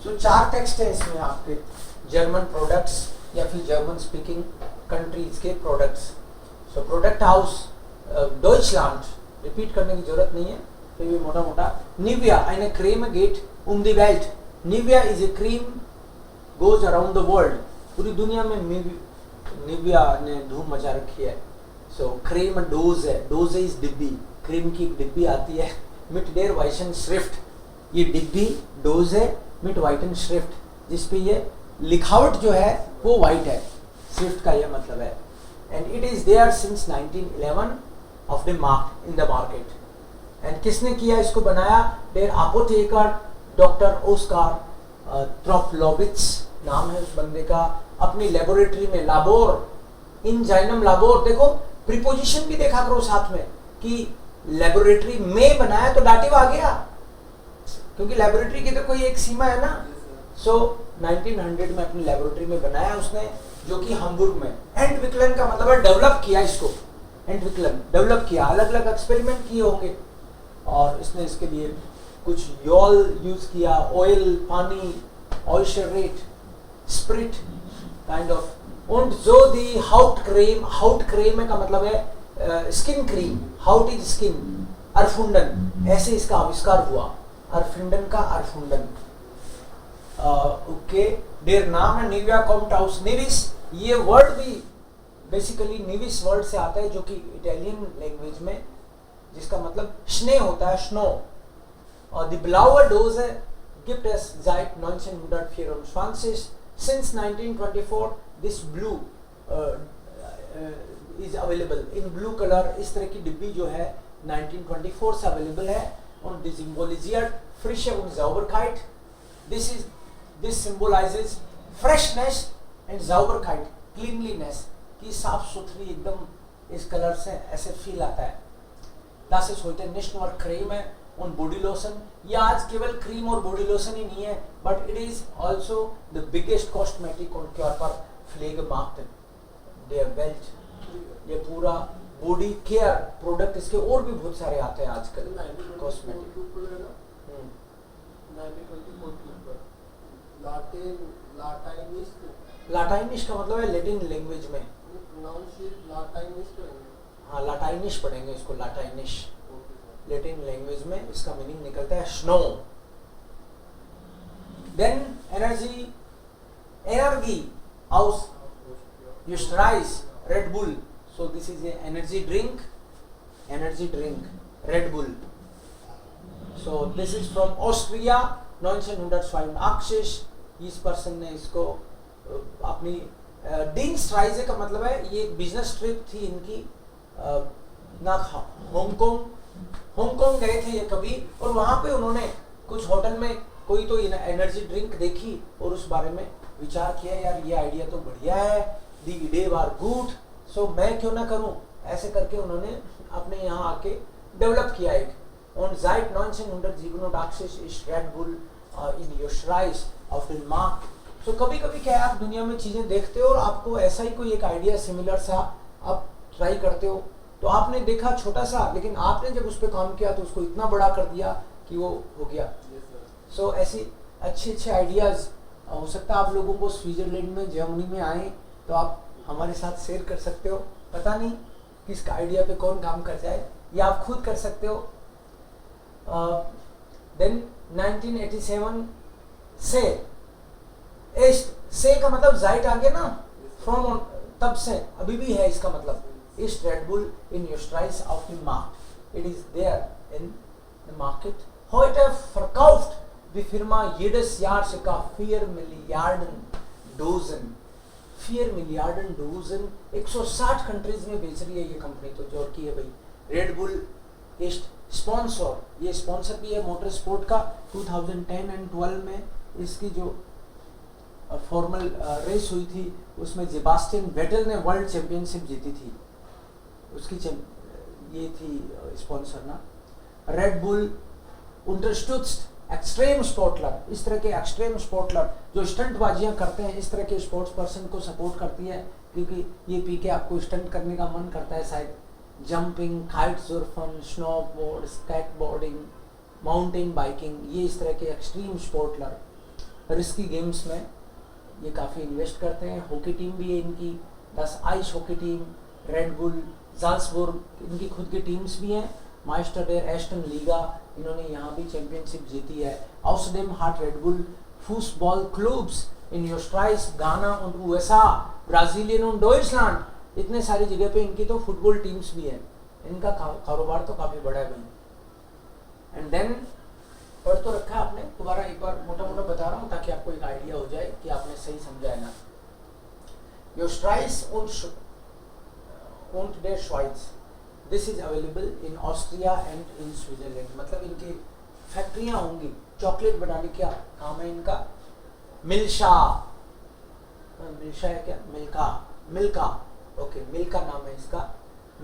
सो 4 text है इसमें आपके जर्मन प्रोडक्ट्स या फिर जर्मन स्पीकिंग कंट्रीज के प्रोडक्ट्स। सो प्रोडक्ट हाउस डॉइचलैंड, रिपीट करने की जरूरत नहीं है, फिर भी मोटा मोटा। Nivea eine Creme geht um die Welt। Nivea is a cream goes around the world, पूरी दुनिया में निविया ने धूम मचा रखी है। सो क्रीम डोज है, डोज इज डिब्बी, क्रीम की एक डिब्बी आती है, मिट डेर वाइशन श्रिफ्ट, ये डिब्बी डोज है, मिट वाइटन श्रिफ्ट, जिसपे ये लिखावट जो है वो वाइट है, श्रिफ्ट का ये मतलब है। And it is there since 1911 of the mark in the market. And किसने किया इसको बनाया? देयर अपोथेकर डॉक्टर ओस्कार ट्रोफलोविट्स नाम है उस बंदे का, अपनी लेबोरेटरी में, लाबोर इन जाइनम लाबोर, देखो प्रीपोजिशन भी देखा करो साथ में कि लेबोरेटरी में बनाया तो डाटिव आ गया, क्योंकि लेबोरेटरी की तो कोई एक सीमा है ना। सो 1900 में अपनी लेबोरेटरी में बनाया उसने, जो कि हम्बुर्ग में। एंटविक्लन का मतलब है डेवलप किया इसको, एंटविक्लन डेवलप किया, अलग अलग एक्सपेरिमेंट किए होंगे और इसने इसके लिए कुछ योल यूज किया, ऑयल, पानी, ऑयशरेट, spirit kind of. und so die Hautcreme, Hautcreme का मतलब है स्किन क्रीम, हाउट इज स्किन, अरफुंडन, ऐसे इसका आविष्कार हुआ, अरफिंडन का अरफुंडन। ओके, देर नाम है निविया कॉम्ट हाउस। निविस, ये वर्ड भी बेसिकली निविस वर्ड से आता है, जो कि इटालियन लैंग्वेज में जिसका मतलब स्नेह होता है, स्नो। और द ब्लाउअर डोज है gift S seit 1924। Since 1924 this blue is available in blue color। इस तरह की डिब्बी जो है 1924 से अवेलेबल है। और this symbolisiert Frische und Sauberkeit। This symbolizes freshness and Sauberkeit, cleanliness, कि साफ सुथरी एकदम इस कलर से ऐसे फील आता है। Das ist heute nicht nur Creme und body lotion, ये आज केवल क्रीम और बॉडी लोशन ही नहीं है, but it is also the biggest cosmetic और क्योर फ्लेगमार्क्ट देयर वेल्थ। ये पूरा बॉडी केयर प्रोडक्ट, इसके और भी बहुत सारे आते हैं आजकल कॉस्मेटिक। लाटाइनिश का मतलब है लैटिन लैंग्वेज में, हाँ लाटाइनिश पढ़ेंगे इसको, लाटाइनिश लैटिन लैंग्वेज में इसका मीनिंग निकलता है स्नो। देन एनर्जी हाउस यूस्ट्राइस Red Bull. So this is a energy drink Red Bull. So this is from Austria 1985। इस पर्सन ने इसको अपनी डीन्स्ट्राइजे का मतलब है, ये एक बिजनेस ट्रिप थी इनकी ना हांगकांग गए थे ये कभी, और वहां पे उन्होंने कुछ होटल में कोई तो एनर्जी ड्रिंक देखी और उस बारे में विचार किया, यार ये आइडिया तो बढ़िया है, दी इडे आर गुड, सो मैं क्यों ना करूं। ऐसे करके उन्होंने अपने यहाँ आके डेवलप किया एक। Und seit 1987 ist Red Bull in Österreich auf den Markt। So कभी कभी क्या है, आप दुनिया में चीजें देखते हो और आपको ऐसा ही कोई एक आइडिया सिमिलर सा आप ट्राई करते हो, तो आपने देखा छोटा सा, लेकिन आपने जब उस पर काम किया तो उसको इतना बड़ा कर दिया कि वो हो गया। सो ऐसी अच्छे आइडियाज हो सकता है आप लोगों को स्विट्जरलैंड में, जर्मनी में आए तो आप हमारे साथ शेयर कर सकते हो, पता नहीं किसका आइडिया पे कौन काम कर जाए, या आप खुद कर सकते हो। देन 1987 से का मतलब जाइट आ गया ना, फ्रॉम तब से अभी भी है इसका मतलब। Ist Red Bull in Österreich auf dem Markt? It is there in the market। Heute verkauft die Firma jedes Jahr ca. 4 Milliarden Dosen। 4 Milliarden Dosen 160 countries में बेच रही है ये कंपनी, तो जो की है भाई रेड बुल इस्ट स्पॉन्सर, ये स्पॉन्सर भी है मोटर स्पोर्ट का। 2010 एंड 12 में इसकी जो फॉर्मल रेस हुई थी उसमें सेबास्टियन वेटल ने वर्ल्ड चैंपियनशिप जीती थी, उसकी ये थी स्पॉन्सर ना। रेड बुल unterstützt एक्सट्रीम स्पोर्टलर, इस तरह के एक्सट्रीम स्पोर्टलर जो स्टंट बाजियां करते हैं, इस तरह के स्पोर्ट्स पर्सन को सपोर्ट करती है, क्योंकि ये पी के आपको स्टंट करने का मन करता है शायद, jumping, kite surfing, snowboard, skateboarding, mountain biking, ये इस तरह के एक्सट्रीम स्पोर्टलर। रिस्की गेम्स में ये काफ़ी इन्वेस्ट करते हैं। हॉकी टीम भी है इनकी, 10 ice hockey team, Red Bull Salzburg, इनकी खुद की टीम्स भी हैं। माइस्टर डेर एस्टन लीगा, इन्होंने यहाँ भी चैंपियनशिप जीती है। ऑस्डेम हार्ट रेड बुल फुटबॉल क्लब्स इन योस्ट्राइस गाना और यूएसए ब्राजीलियन और डॉइचलैंड, इतने सारी जगह पे इनकी तो फुटबॉल टीम्स भी हैं। इनका कारोबार तो काफ़ी बड़ा है भाई। एंड देन पढ़ तो रखा है आपने, दोबारा एक बार मोटा मोटा बता रहा हूँ ताकि आपको एक आइडिया हो जाए कि आपने सही समझा है ना। योस्ट्राइस und der Schweiz, this is available in Austria and in Switzerland, मतलब इनकी फैक्ट्रियाँ होंगी चॉकलेट बनाने का काम है इनका। मिल्शा, मिल्शा है क्या, मिल्का, मिल्का, ओके मिल्का नाम है इसका।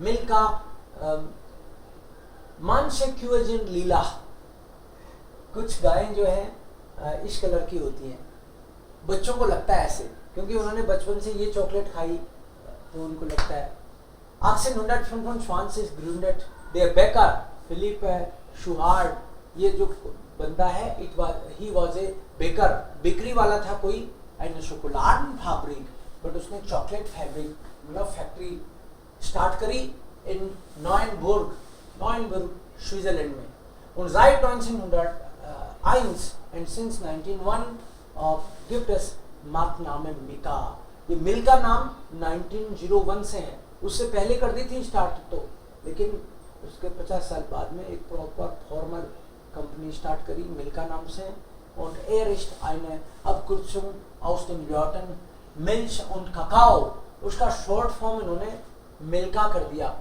मिल्का मानसे क्यूजिन लीला, कुछ गायें जो हैं इस कलर की होती हैं, बच्चों को लगता है ऐसे क्योंकि उन्होंने बचपन से ये चॉकलेट खाई तो उनको लगता है। Axel 125 gründet der Bäcker Philipp Schuhard, ये जो बंदा है he was a baker, bakery वाला था कोई, and Schokoladenfabrik, बट उसने चॉकलेट फैब्रिक मतलब फैक्ट्री स्टार्ट करी इन नॉयनबर्ग स्विट्जरलैंड में। Und seit 1901 and since 1901 gibt es Markenname Milka, ये मिल्का नाम 1901 से है, उससे पहले कर दी थी स्टार्ट तो, लेकिन उसके 50 साल बाद में एक प्रॉपर फॉर्मल कंपनी स्टार्ट करी मिल्का नाम से। और er ist eine Abkürzung aus den Wörtern Milch und Kakao, उसका शॉर्ट फॉर्म इन्होंने मिल्का कर दिया।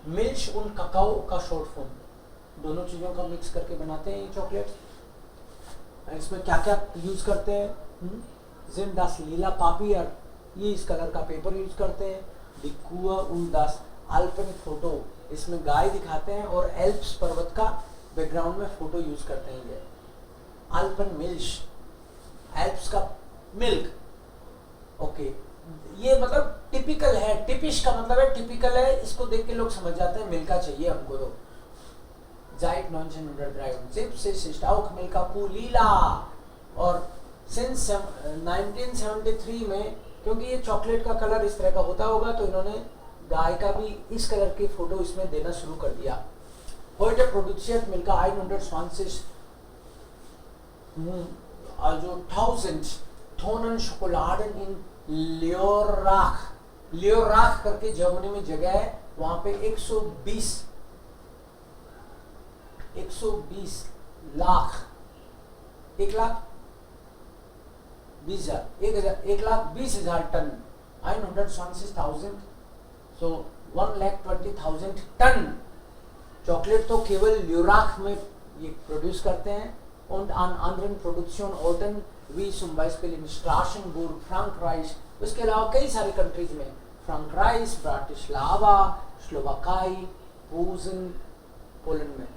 मिल्च und Kakao का शॉर्ट फॉर्म, दोनों चीज़ों का मिक्स करके बनाते हैं ये चॉकलेट। इसमें क्या क्या यूज करते हैं, जिम दास लीला पापियर, ये इस कलर का पेपर यूज करते हैं। डिकुआ उदास अल्पन फोटो, इसमें गाय दिखाते हैं और एल्प्स पर्वत का बैकग्राउंड में फोटो यूज करते हैं। ये अल्पन मिल्श, एल्प्स का मिल्क, ओके ये मतलब टिपिकल है, टिपिश का मतलब है टिपिकल है, इसको देख के लोग समझ जाते हैं मिल्का चाहिए हमको तो। Seit 1973 ist auch Milka Lila, और सिंस 1973 में, क्योंकि ये चॉकलेट का कलर इस तरह का होता होगा तो इन्होंने गाय का भी इस कलर की फोटो इसमें देना शुरू कर दिया। Heute produziert Milka 120 also 1000 Tonnen Schokoladen in Lörrach, लियोराख करके जर्मनी में जगह है, वहां पे 120 lakh, 1,20,000 ton, 120,000, so 1,20,000 ton chocolate तो केवल ल्यूराख में ये प्रोड्यूस करते हैं। und an anderen Produktionsorten wie zum Beispiel in Strassenburg, Frankreich, उसके अलावा कई सारे कंट्रीज में, फ्रांक्राइस, ब्राटिस्लावा, स्लोवाकाई, पोजन, पोलैंड में,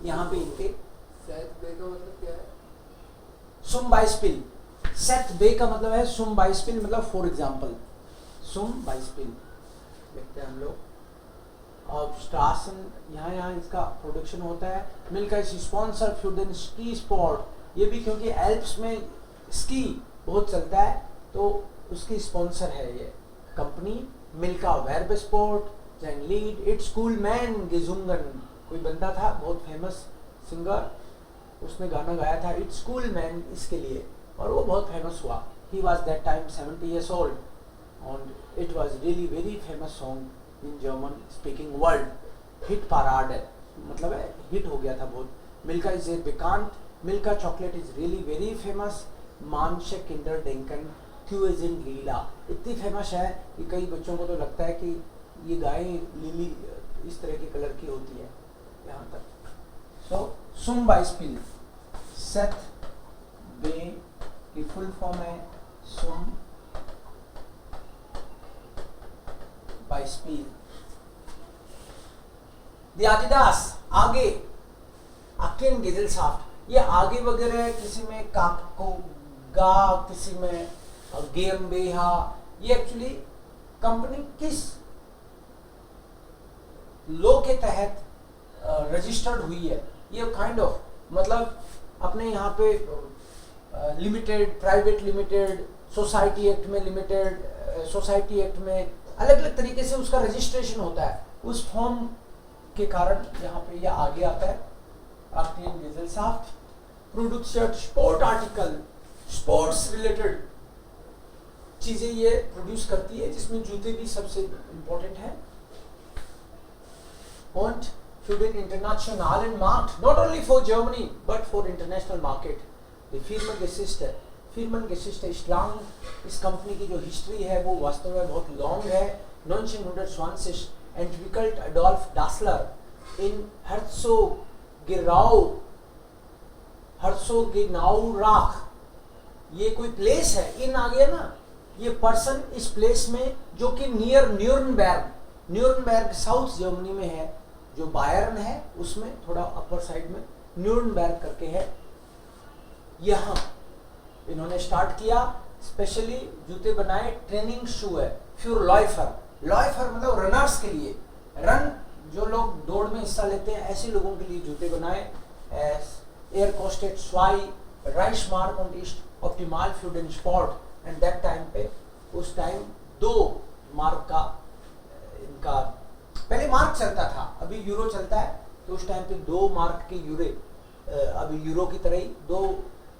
यहाँ पे इनके सेट बे का मतलब क्या है, सुम बाइस्पिल, सेट बे का मतलब है सुम बाइस्पिल, मतलब फॉर एग्जांपल सुम बाइस्पिल देखते हैं हम लोग। और स्ट्रासन यहाँ इसका प्रोडक्शन होता है। Milka is sponsor for the ski sport, ये भी क्योंकि एल्प्स में स्की बहुत चलता है तो उसकी स्पॉन्सर है ये कंपनी। मिल्का वेर्ब स्पोर्ट जैन लीड इट्स कूल मैन गेजुंगन, कोई बंदा था बहुत फेमस सिंगर, उसने गाना गाया था इट्स कूल मैन इसके लिए, और वो बहुत फेमस हुआ। He was that time 70 years old and it was really very famous song in German speaking world, hit parade मतलब है हिट हो गया था बहुत। मिल्का इज ए बेकांट, Milka chocolate is really very famous. मानशे किंडर डेंकन क्यूजिन लीला, इतनी फेमस है कि कई बच्चों को तो लगता है कि ये गाय लीली इस तरह के कलर की होती है यहाँ तक। सो सुम बाइस्पिल, सेथ बे की फुल फॉर्म है सुम बाइस्पिल। दी आदिदास आगे, अकेन गेजलसाफ्ट, ये आगे वगैरह किसी में काको गा, किसी में गेम बेहा, ये एक्चुअली कंपनी किस लॉ के तहत रजिस्टर्ड हुई है, ये काइंड ऑफ मतलब अपने यहाँ पे limited, private limited, society act में लिमिटेड, सोसाइटी एक्ट में अलग अलग तरीके से उसका रजिस्ट्रेशन होता है। उस फॉर्म के कारण यहाँ पे ये आगे आता है। Gesellschaft produziert sport article, sports related चीजें ये प्रोड्यूस करती है, जिसमें जूते भी सबसे इंपॉर्टेंट है। Und für den internationalen Markt, not only for Germany but for international market. Die Firmengeschichte ist lang. इस कंपनी की जो हिस्ट्री है वो वास्तव में बहुत लॉन्ग है। 1920 entwickelt Adolf Dassler in Herzogenaurach, ये कोई प्लेस है, इन आ गया ना, ये पर्सन इस प्लेस में जो कि नियर न्यूरनबर्ग साउथ जर्मनी में है, जो बायर्न है उसमें थोड़ा अपर साइड में न्यूरनबर्ग करके है, यहाँ इन्होंने स्टार्ट किया। स्पेशली जूते बनाए, ट्रेनिंग शू है, फ्यूर लॉयफर मतलब रनर्स के लिए, रन जो लोग दौड़ में हिस्सा लेते हैं ऐसे लोगों के लिए जूते बनाए। एयर कोस्टेड स्वाई राइसमार्क und ist optimal für den Sport and that time पे उस टाइम 2 मार्क का इनका, पहले मार्क चलता था, अभी यूरो चलता है, तो उस टाइम पे 2 मार्क के यूरे, अभी यूरो की तरह ही 2,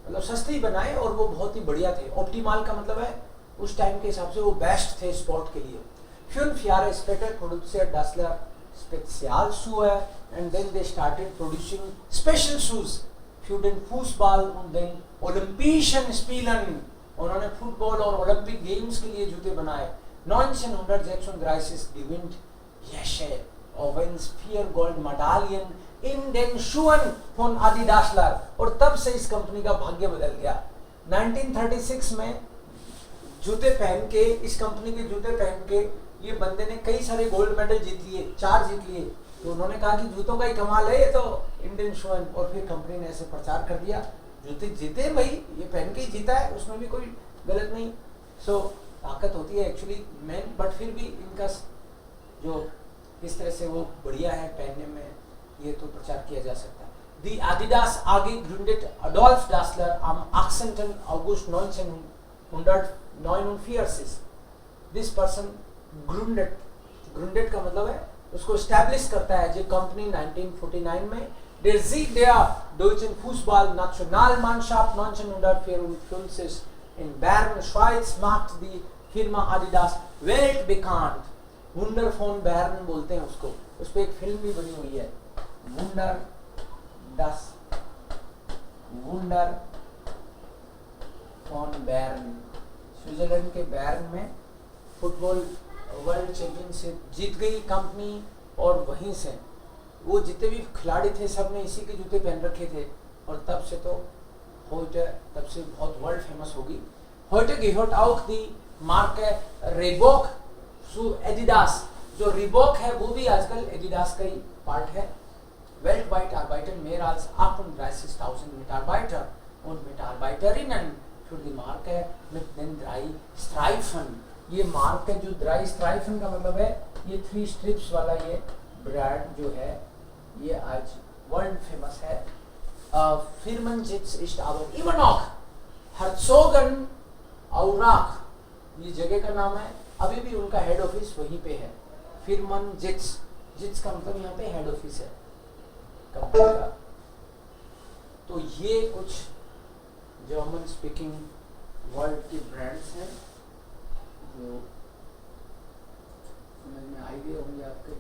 मतलब सस्ते ही बनाए और वो बहुत ही बढ़िया थे। ऑप्टिमल का मतलब है उस टाइम के हिसाब से वो बेस्ट थे स्पोर्ट के लिए। 5 Jahre später produziert Dassler Spezialschuhe and then they started producing special shoes für den Fußball und den Olympischen Spielen। उन्होंने फुटबॉल और ओलंपिक गेम्स के लिए जूते बनाए। 1936 gewinnt Jesche Owens 4 Goldmedaillen in den Schuhen von Adidas, और तब से इस कंपनी का भाग्य बदल गया। 1936 में जूते पहन के, इस कंपनी के जूते पहन के ये बंदे ने कई सारे गोल्ड मेडल जीत लिए, 4 जीत लिए। तो उन्होंने कहा कि जूतों का ही कमाल है ये तो, इंडियन शून, और फिर कंपनी ने ऐसे प्रचार कर दिया, जूते जीते भाई, ये पहन के ही जीता है, उसमें भी कोई गलत नहीं। सो ताकत होती है एक्चुअली मैन, बट फिर भी इनका जो इस तरह से वो बढ़िया है पहनने में, ये तो प्रचार किया जा सकता है। Die Adidas AG gründet Adolf Dassler am 18. August 1949। This person gründet का मतलब है उसको एस्टैब्लिश करता है जो कंपनी 1949 में। Der Sieg der deutschen Fußball-Nationalmannschaft 1954 in Bern, Schweiz macht die Firma Adidas weltbekannt। वुंडर फॉन बैरन बोलते हैं उसको, उस पर एक फिल्म भी बनी हुई है, वुंडर फॉन बैरन। स्विट्जरलैंड के बैरन में फुटबॉल वर्ल्ड चैंपियनशिप जीत गई कंपनी, और वहीं से वो जितने भी खिलाड़ी थे सब ने इसी के जूते पहन रखे थे, और तब से तो तब से बहुत वर्ल्ड फेमस होगी। heute gehört auch die Marke Reebok zu Adidas। जो रिबॉक है वो भी आजकल एडिडास का ही पार्ट है। Weltweit arbeiten mehr als 38.000 Mitarbeiter und Mitarbeiterinnen für die Marke mit den 3 Streifen। ये मार्क है जो 3 Streifen का मतलब है ये 3 स्ट्रिप्स वाला ये ब्रांड जो है ये आज वर्ल्ड फेमस है। Firmensitz ist aber immer noch Herzogenaurach, ये जगह का नाम है, अभी भी उनका हेड ऑफिस वहीं पे है। Firmensitz, जिट्स का मतलब यहाँ पे हेड ऑफिस है कंपनी का। तो ये कुछ जर्मन स्पीकिंग वर्ल्ड के ब्रांड्स हैं जो समझ में आई गए होंगे आपके।